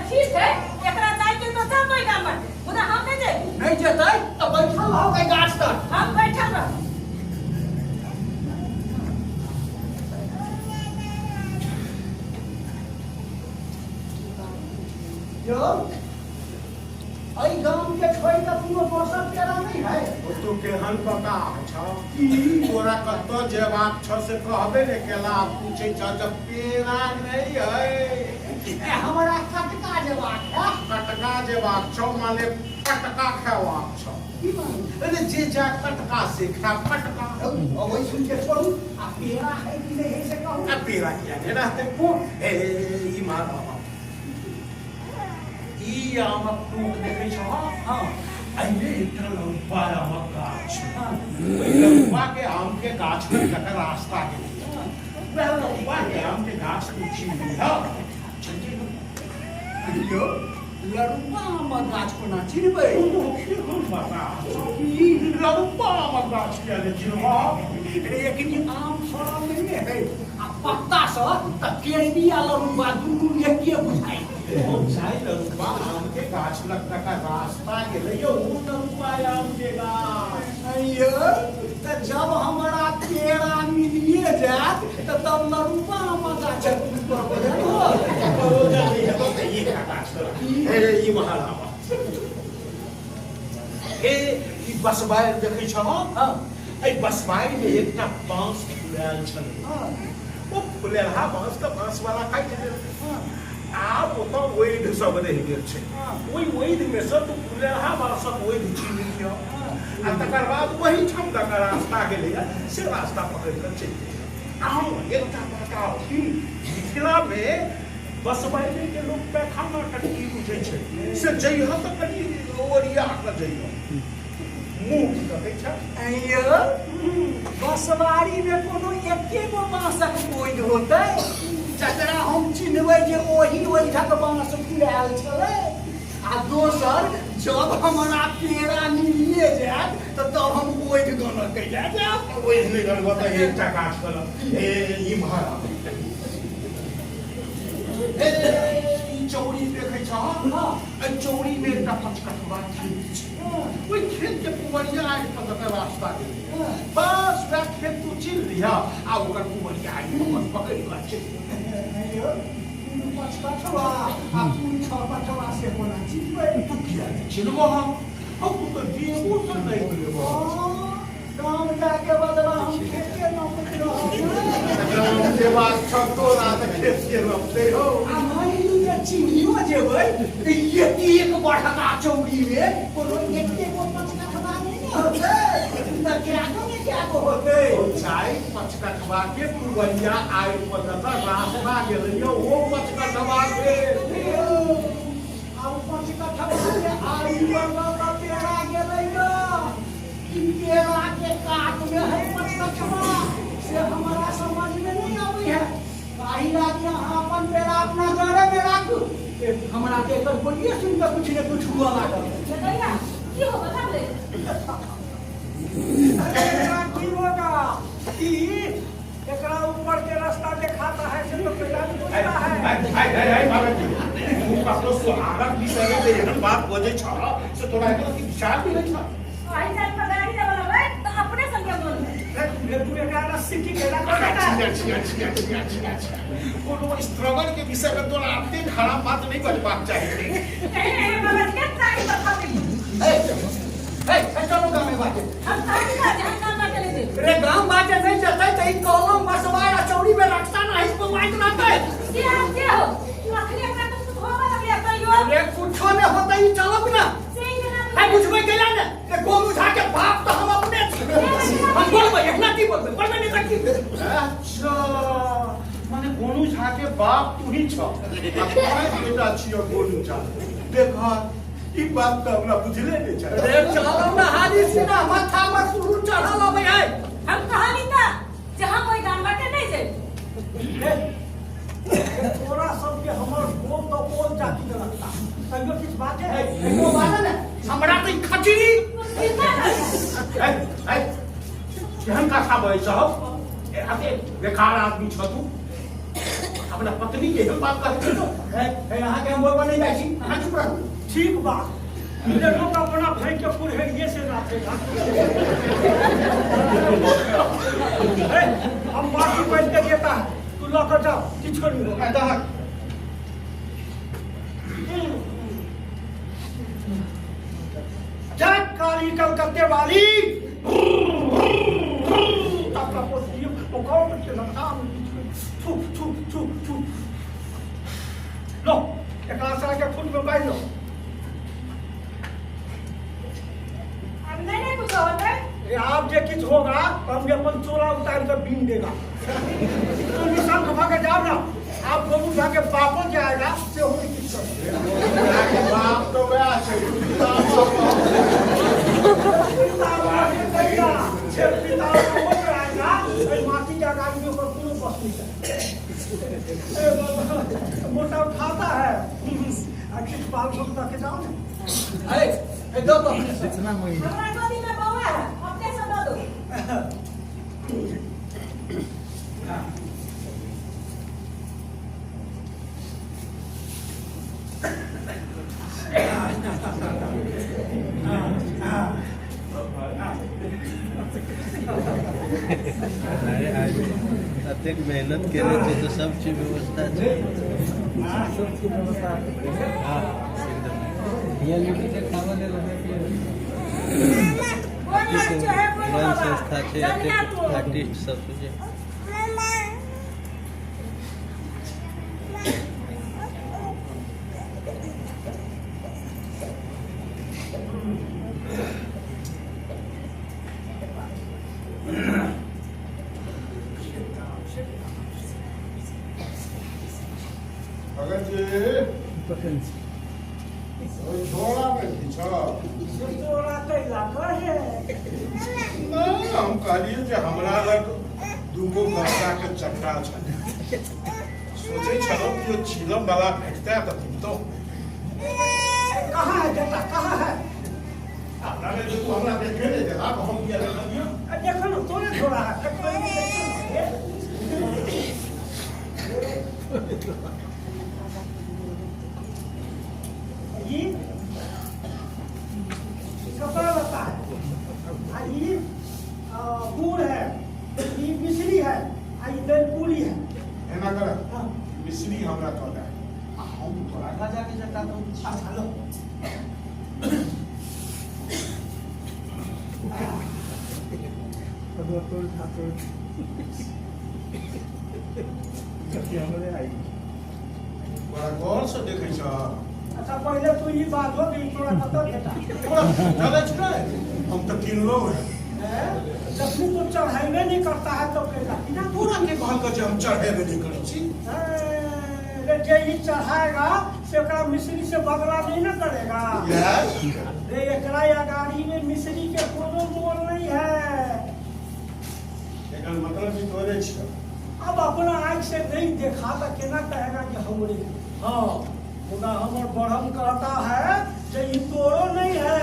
ठीक है एकरा जाय के तो जेतै त बैठल रहो के गाछ तर। हम बैठल रह। यो आई गांव के छोड़ के कोनो दोसर तेरा नहीं है। तू केहन बता छ की तोरा कत्तो जेबाक छ से कहबे ने केला पूछे छ जब पेड़ा नहीं है हमरा कटका जेबाक है। कटका जेबाक छ माने कटका खेवाक छ अरे जे जा कटका से खा कटका वही सुन के छोड़ू आ पेड़ा है कि नहीं है से कहू। आ पेड़ा किया ने रहते को ए ई मार ई आमक टूक देखे छ। हां अइले एकटा लंबा आमक गाछ। लंबा के आम के गाछ के तक रास्ता के वह लंबा के आम के गाछ के चीनी है यो लड़ुआ आम गाछ को ना चिरबै। केहन बता ई लंबा आम गाछ के ले जिरवा लेकिन आम फल नहीं है आ पत्ता से त केरबी आ लड़ुआ दुनू एके बुझाई। जाई लंबा आम के गाछ लग तक रास्ता के ले यो लंबा आम के गाछ अइयो त जब हमरा पेड़ा मिलिए जात त तब लड़ुआ आम गाछ पर बुझाई करो जल्दी है तो ये का गाछ ए ई महारावा ए ई बसबाई देखै छ हां ए बसबाई में एकटा बांस फुलाल छल हां ओ फुलाल हा बांस का बांस वाला खाइ छै आप तो वैध सब रह गेल छै ओई वैध में सब फुलाल हा बांस वैध चीन लियो आ तकर बाद वही छम तक रास्ता के लिए से रास्ता पकड़ कर चल आओ एकटा बताओ कि मिथिला में बसबाई के लोग पैखाना टटकी बुझे छै से जइहा त कनी ओरिया के जइहा मुंह देखै छ अइयो बसवारी में कोनो एके गो बांसक कोइ होतै जकरा हम चिन्हबै जे ओही ढक बांस फुलाल छलै। आ दोसर जब हमरा पेड़ा मिलिए जात त तब हम ओहि गाना कैला जाब। ओहि ने गन बता एकटा गाछ कल ए ई महारा ए ई चौड़ी देखै छ हां ए चौड़ी में एकटा पचकठवा खेत छै ओहि खेत के पुवरिया आइ पर तक रास्ता के बस वह खेत तू चिन लिया आ ओकर पुवरिया आइ पर पकड़ के चल अइयो पचकठवा आ पूरी छपटवा से कोना चिन्हबै। तू किया चिनबो हम तो देबो त नहीं देबो गाँव जाके बदला हम खेत के नाम गाँव के बाद छतो रात खेत के रखते हो आ माइली के चिन्हियो जेबै ये एक बढ़ा चौड़ी में कोनो एके गो पचकठवा नहीं होतै त क्या होतै चाय पचकठवा के पुवरिया आइ पर तक रास्ता गेलियो वो पचकठवा के अब पचकठवा के आई पर पेड़ा गेलैयो ई पेड़ा के काट में है पचकठवा से हमारा समझ में नहीं आबै है। काहे लागी अहाँ अपन पेड़ा अपना जड़े में राखू हमरा के एकर बोलिए सुन के कुछ ने कुछ हुआ लागल। जगैया की हो बता ले। अरे की होगा ई एकरा ऊपर के रास्ता दिखाता है से तो पेड़ा नहीं पूछता है। हाय बाबा तू पास सुहागत विषय में एहन बात बजे छ से तोरा एकरा की विचार भी नहीं छ आई जान पर गाड़ी देवला भाई तो अपने संग बोल। तू एकरा सिटी केला करता कोनो स्ट्रगल के विषय में तोरा अपने खराब बात नहीं बजबाक चाहिए ए बाबा के साइड बता दे। चलो गाँव में बाटे हम साइड का जहां काम बाटे ले दे। रे गाँव बाटे नहीं जतै त ई कॉलम बसवाए आ चौड़ी में रखता ना इसको माइक रहतै। क्या हो तू अखनी अपना कुछ होवा लगे तो यो रे कुछो ने होतै ई चलब ना सही ना है बुझबै गेला ने रे गोलू झा के बाप तो हम अपने छी। हम बोलबै एकना की बोलबै बोलबै नहीं सकती। अच्छा माने गोनू झा के बाप तू ही छ अपना बेटा छियो गोनू झा देखा ई बात तो हमरा बुझले नहीं छ रे चलब ना हाली सीना माथा पर सुरू चढ़ल अबै है। हम कहानी था जहां कोई गान बाटे नहीं जे तोरा सब के हमर बोल तो बोल जाति के लगता कहियो किछ बात है एगो बात है हमरा तो खचरी ए केहन का खा बय सब ए अते बेकार आदमी छ तू अपना पत्नी के हम बात कहते हो है यहाँ के हम बोलबा नहीं जाइ छी अहाँ चुप रहू। ठीक बा ये लोग अपना भाई के पुरहरिये से नाचेगा। हम माटी बन के देता है, तू लौट जाओ, किछ नहीं होगा। क्या काली कलकत्ते वाली आपका पोती पकाओ के लमसाम छुप छुप छुप छुप लो एक आसरा के फुट में बैठ लो। अंदर नहीं कुछ होता है। ये आप जे किछ होगा तो हम अपन चोला उतार कर बीन देगा। तो निशान खपा के जाओ ना, आप दोनों जाके बापो जाएगा से होगी किछ बाप तो गया माटी का गाड़ी में ऊपर पूरा बस मोटा उठाता है किस बाल को के जाओ ना। अरे दो तो हमारा गोदी में बउआ है, अपने से दो दो। अत्यंत मेहनत के रहे तो सब चीज व्यवस्था संस्था आर्टिस्ट सब कुछ भगत जी झोला में खींचा चोरा के इलाका है। नहीं हम कहलिए जे हमरा लग दूगो गस्ता के चक्का छै, सोचे छलो कि चिलम वाला भेटता तो तो कहाँ है बेटा, कहाँ है? अपना ने जो हमरा देखे ले जरा हम क्या कर दियो। देखो ना तोरे छोड़ा है। ये कपड़ा लता है, ये गुड़ है, ये मिश्री है, ये दही पूरी है। एना कर मिश्री हमरा कहता है हम तोरा का जाके जता तो अच्छा लो बड़ा गौर से देखे छ। अच्छा पहले तू ये बात हो कि तोरा खतर बेटा चले छे हम तो किनलो है जब तू तो चढ़ाइबे नहीं करता है तो कहता कि ना पूरा के कहल के हम चढ़े में नहीं करै छी। रे जे ही चढ़ाएगा से ओकरा मिश्री से बदला नहीं ना करेगा। यस रे एकरा या गाड़ी में मिश्री के कोनो मोल नहीं है। एकर मतलब कि तोरे छ। अब अपना आँख से नहीं देखा तो केना कहेगा कि हमरे। हाँ खुदा हमर बड़म कहता है कि ये तोरो नहीं है।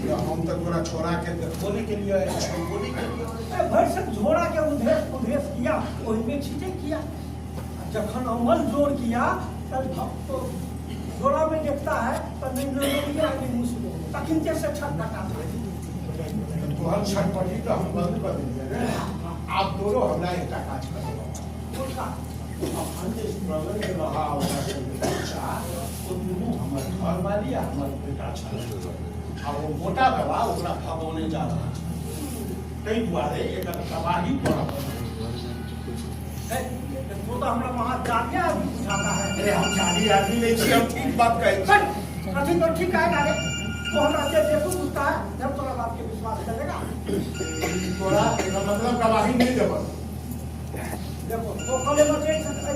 तो हम तो तोरा छोड़ा के देखोने के लिए छोड़ने के लिए भर से झोड़ा के उधेश किया वही में छीटे किया। जखन अमल जोड़ किया तब तो झोड़ा में देखता है तो नहीं आगे मुश्किल तकिन से छटपटा तो हम छटपटी तो हम बंद कर देंगे। आप दोनों हमरा एक काज करो हमने स्ट्रगल के रहा होगा बच्चा तो दोनों हमर घर वाली हमर बेटा छ। अब वो मोटा बाबा ओकरा भगोने जा रहा है तै दुआरे एकर तबाही करब। तो हमरा वहाँ जाके आदमी बुझाता है। अरे हम जानी आदमी नहीं छी, हम ठीक बात कहे छी। कथी तो ठीक है ना रे तो हमरा से देखो पूछता है जब तोरा बात के विश्वास करेगा। तोरा एकर मतलब गवाही नहीं देब। देखो तो कले में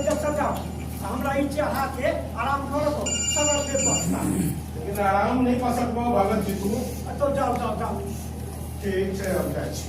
जब सजाओ हमरा ई चढ़ा के आराम करो तो सबर पे बसता लेकिन आराम नहीं कर सकबो भगत जी तू। तो जाओ जाओ जाओ ठीक है हम जाए छी।